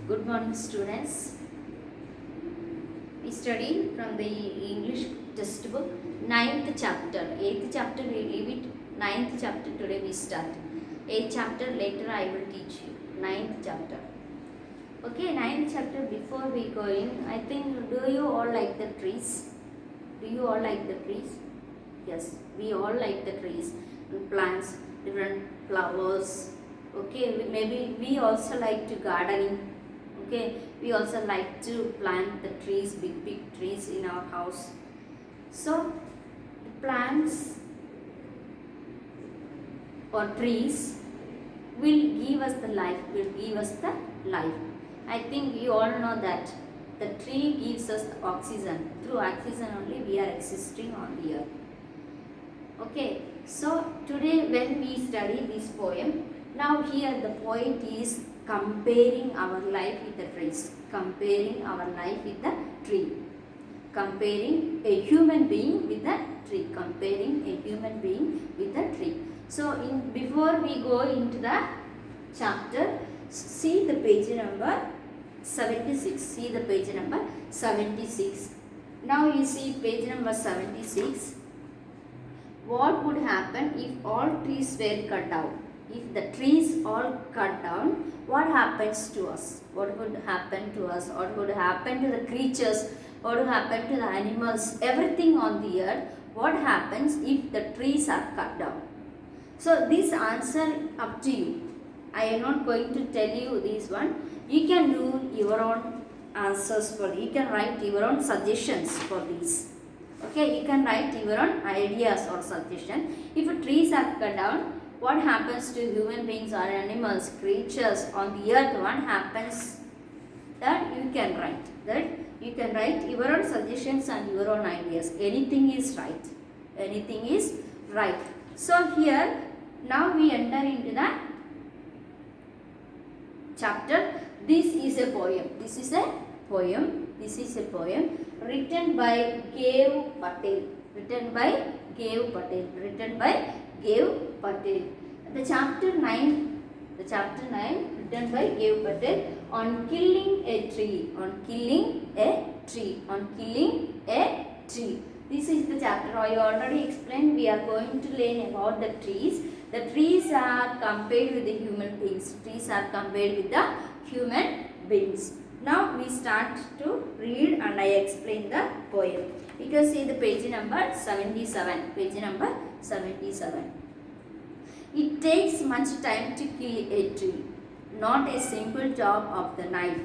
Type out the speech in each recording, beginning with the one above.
Good morning, students. We study from the English textbook, 9th chapter. 8th chapter we leave it, 9th chapter today we start. 8th chapter later I will teach you. 9th chapter. Okay, 9th chapter. Before we go in, I think, do you all like the trees? Do you all like the trees? Yes, we all like the trees and plants, different flowers. Okay, maybe we also like to gardening. Okay, we also like to plant the trees, big trees in our house. So plants or trees will give us the life. I think you all know that the tree gives us the oxygen. Through oxygen only we are existing on the earth. Okay, so today when we study this poem, now here the poet is comparing our life with the trees, comparing our life with the tree, comparing a human being with the tree, comparing a human being with the tree. So before we go into the chapter, see the page number 76. See the page number 76. Now you see page number 76. What would happen if all trees were cut down? If the trees all cut down, what happens to us? What would happen to us? What would happen to the creatures? What would happen to the animals? Everything on the earth. What happens if the trees are cut down? So this answer up to you. I am not going to tell you this one. You can do your own answers for it. You can write your own suggestions for this. Okay, you can write your own ideas or suggestion. If trees are cut down, what happens to human beings or animals, creatures on the earth? What happens? That you can write. That you can write your own suggestions and your own ideas. Anything is right. Anything is right. So here, now we enter into the chapter. This is a poem. This is a poem. This is a poem written by Gav Patel. Written by Gav Patel. Written by Gav Patel. The chapter 9. The chapter 9 written by Gav Patel on killing a tree. On killing a tree. On killing a tree. This is the chapter. I already explained. We are going to learn about the trees. The trees are compared with the human beings. Trees are compared with the human beings. Now we start to read and I explain the poem. You can see the page number 77. Page number 77. It takes much time to kill a tree, not a simple job of the knife.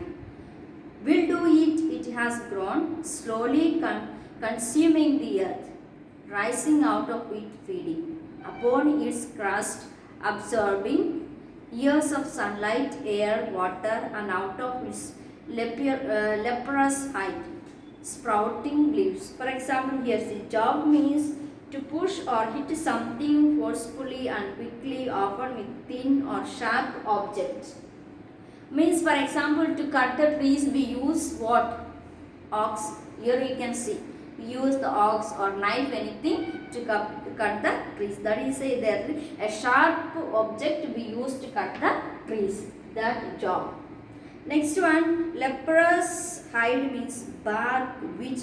Will do it, it has grown, slowly consuming the earth, rising out of it feeding, upon its crust absorbing years of sunlight, air, water, and out of its leprous height, sprouting leaves. For example, here the job means to push or hit something forcefully and quickly, often with thin or sharp objects. Means, for example, to cut the trees we use what? Ox. Here you can see. We use the ox or knife, anything to cut the trees. That is a sharp object we use to cut the trees. That job. Next one, leprous hide means bark which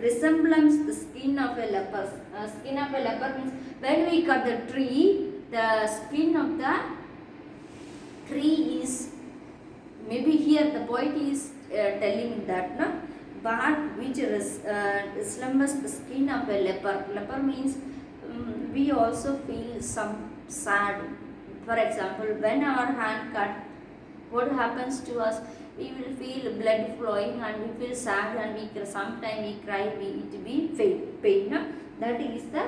resembles the skin of a leper. Skin of a leper means when we cut the tree, the skin of the tree is, maybe here the poet is telling that, no? Bark which resembles the skin of a leper. Leper means we also feel some sad. For example, when our hand cut, what happens to us? We will feel blood flowing and we feel sad and we sometimes we cry. It will be pain. No? That is the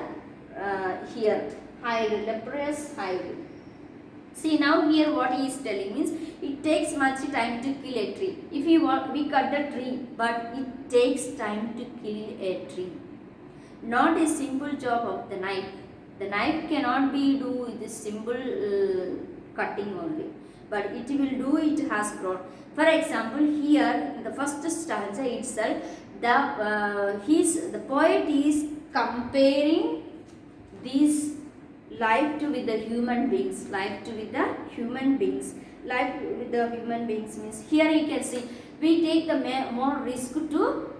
here hide, leprous hide. See now here what he is telling means it takes much time to kill a tree. If we cut the tree, but it takes time to kill a tree. Not a simple job of the knife. The knife cannot be do with this simple cutting only, but it will do it has grown. For example, here in the first stanza itself, the poet is comparing these life to with the human beings, life to with the human beings. life with the human beings means, here you can see we take the more risk to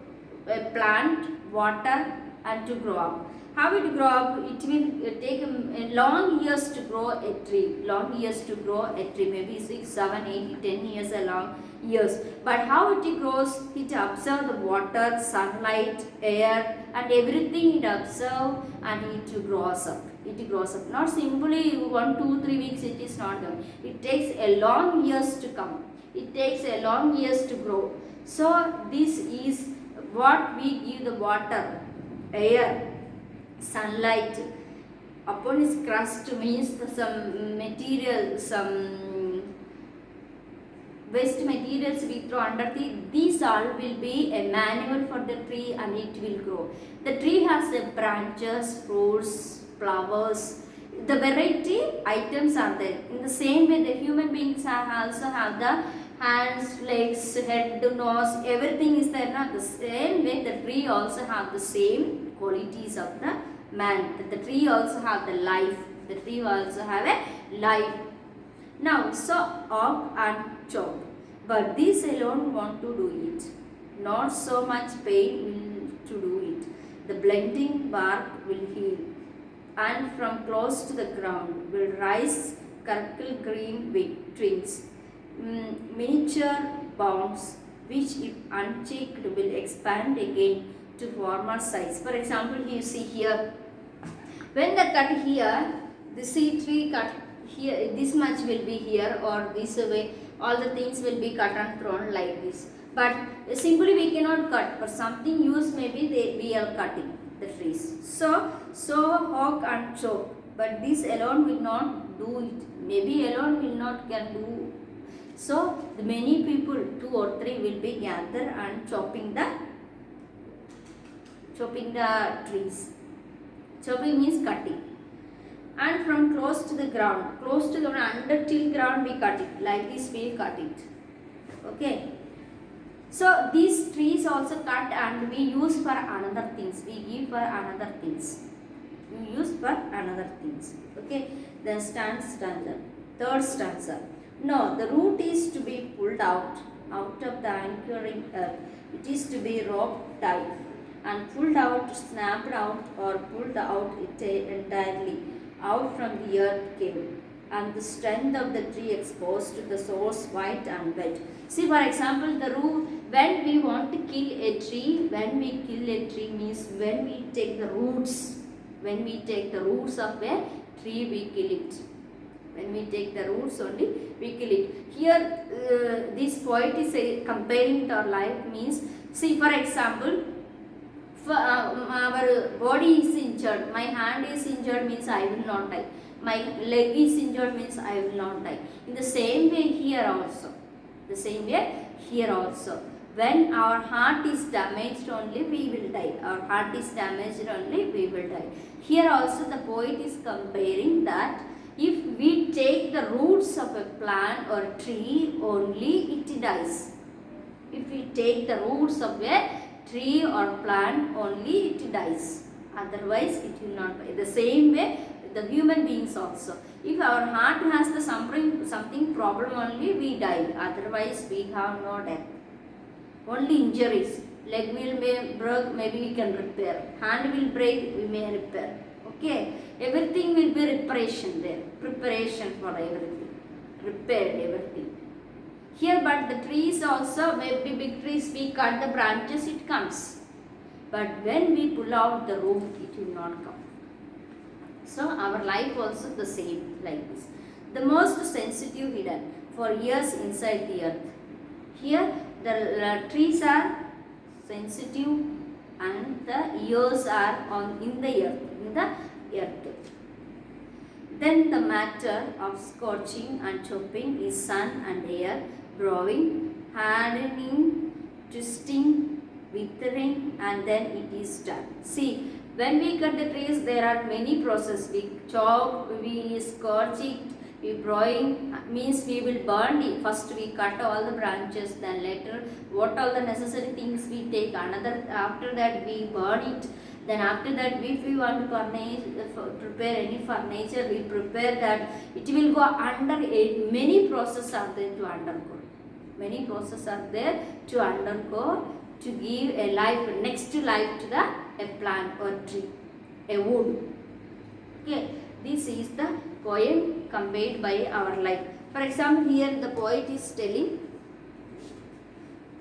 plant, water, and to grow up. How it grow up? It will take long years to grow a tree. Long years to grow a tree. Maybe 6, 7, 8, 10 years a long years. But how it grows? It observe the water, sunlight, air, and everything it observe, and it grows up. It grows up. Not simply 1, 2, 3 weeks. It is not done. It takes a long years to come. It takes a long years to grow. So this is what we give the water, air, sunlight upon its crust, means some material, some waste materials we throw under these all will be a manual for the tree, and it will grow. The tree has branches, fruits, flowers, the variety items are there. In the same way the human beings also have the hands, legs, head, nose, everything is there. Not the same way the tree also have the same qualities of the man. The tree also have the life. The tree also have a life. Now, so oak and chop, but these alone want to do it. Not so much pain will to do it. The blending bark will heal, and from close to the ground will rise curl green twigs, miniature bounds, which if unchecked will expand again to former size. For example, you see here, when the cut here, the seed tree cut here, this much will be here, or this way, all the things will be cut and thrown like this. But simply we cannot cut. For something use, maybe we are cutting the trees. So hawk and chop, but this alone will not do it. Maybe alone will not can do. So the many people, 2 or 3 will be gather and chopping the trees. Chopping means cutting. And from close to the ground, under till ground we cut it. Like this we cut it. Okay. So these trees also cut, and we use for another things. We give for another things. We use for another things. Okay. Then stanza. Third stanza. No, the root is to be pulled out of the anchoring earth. It is to be rope tied and pulled out, snapped out, or pulled out entirely out from the earth cave, and the strength of the tree exposed to the source white and wet. See, for example, the root, when we want to kill a tree, means when we take the roots of a tree, we kill it. When we take the roots only, we kill it. Here, this poet is comparing to our life, means, see, for example, our body is injured, my hand is injured, means I will not die. My leg is injured, means I will not die. In the same way here also. When our heart is damaged only, we will die. Our heart is damaged only, we will die. Here also the poet is comparing that if we take the roots of a plant or tree only, it dies. If we take the roots of a tree or plant only, it dies. Otherwise it will not die. The same way the human beings also. If our heart has the something problem only, we die. Otherwise we have no death. Only injuries. Leg will break, maybe we can repair. Hand will break, we may repair. Okay. Everything will be reparation there. Preparation for everything. Repaired everything. Here, but the trees also, maybe big trees, we cut the branches, it comes. But when we pull out the root, it will not come. So our life also the same, like this. The most sensitive hidden for years inside the earth. Here the trees are sensitive, and the ears are in the earth. Then the matter of scorching and chopping is sun and air, growing, hardening, twisting, withering, and then it is done. See, when we cut the trees, there are many processes. We chop, we scorch it, we broil, means we will burn it. First we cut all the branches, then later what all the necessary things we take. After that we burn it. Then after that, if we want to prepare any furniture, we prepare that. It will go under many processes are there to undergo. Many processes are there to undergo to give a life, next life to the a plant or tree, a wood. Okay, this is the poem conveyed by our life. For example, here the poet is telling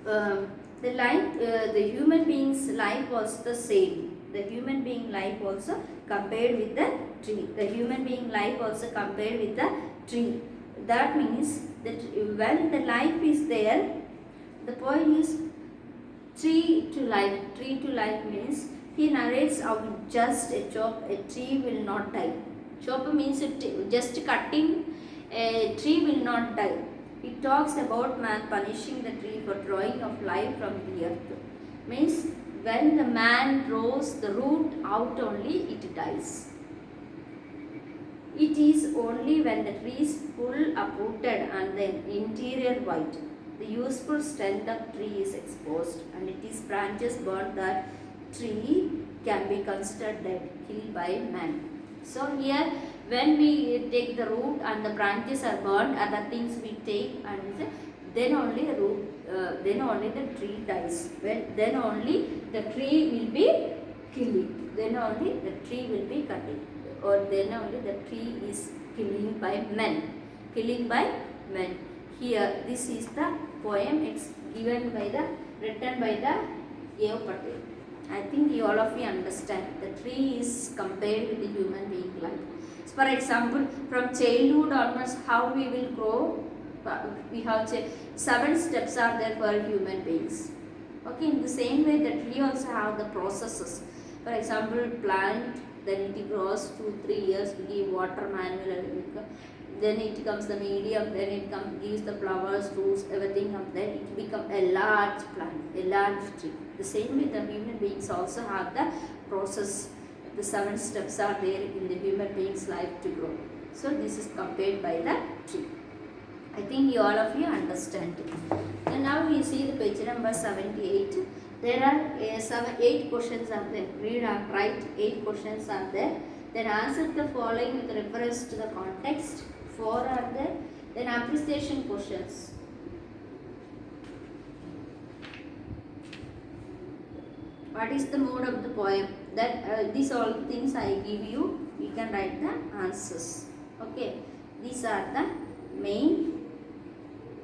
the life, the human being's life was the same. The human being life also compared with the tree. The human being life also compared with the tree. That means that when the life is there, the poet is tree to life. Tree to life means he narrates how just a tree will not die. Chop means just cutting a tree will not die. He talks about man punishing the tree for drawing of life from the earth. Means when the man draws the root out only, it dies. It is only when the tree is full uprooted and the interior white, the useful strength of tree is exposed, and its branches burnt, that tree can be considered dead, killed by man. So here, when we take the root and the branches are burned, other things we take, and then only then only the tree dies. Then only the tree will be killing. Then only the tree will be cutting, or then only the tree is killing by men. Killing by men. Here, this is the poem written by the Gev Patel. I think all of you understand. The tree is compared with the human being life. So for example, from childhood onwards, how we will grow, we have 7 steps are there for human beings. Okay, in the same way, the tree also have the processes. For example, plant, then it grows 2-3 years, we give water manually, then it becomes the medium, then it gives the flowers, fruits, everything up there, it becomes a large plant, a large tree. The same way, the human beings also have the process. The 7 steps are there in the human being's life to grow. So this is compared by the tree. I think all of you understand it. And now we see the page number 78. There are 8 questions are there. Read and write 8 questions are there. Then answer the following with reference to the context. 4 are there. Then appreciation questions. What is the mood of the poem? That these all things I give you. You can write the answers. Okay. These are the main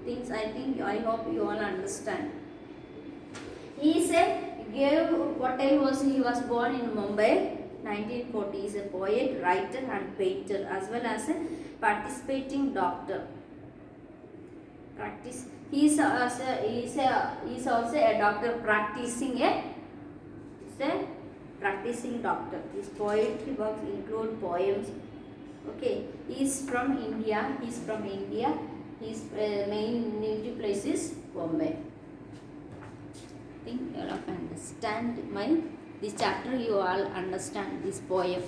things. I hope you all understand. He said, Gev Patel he was born in Mumbai, 1940. He is a poet, writer and painter, as well as a participating doctor. He is also a doctor practicing practicing doctor. His poetry works include poems. Okay, he is from India. His main native place is Bombay. I think you all understand this chapter. You all understand this poem.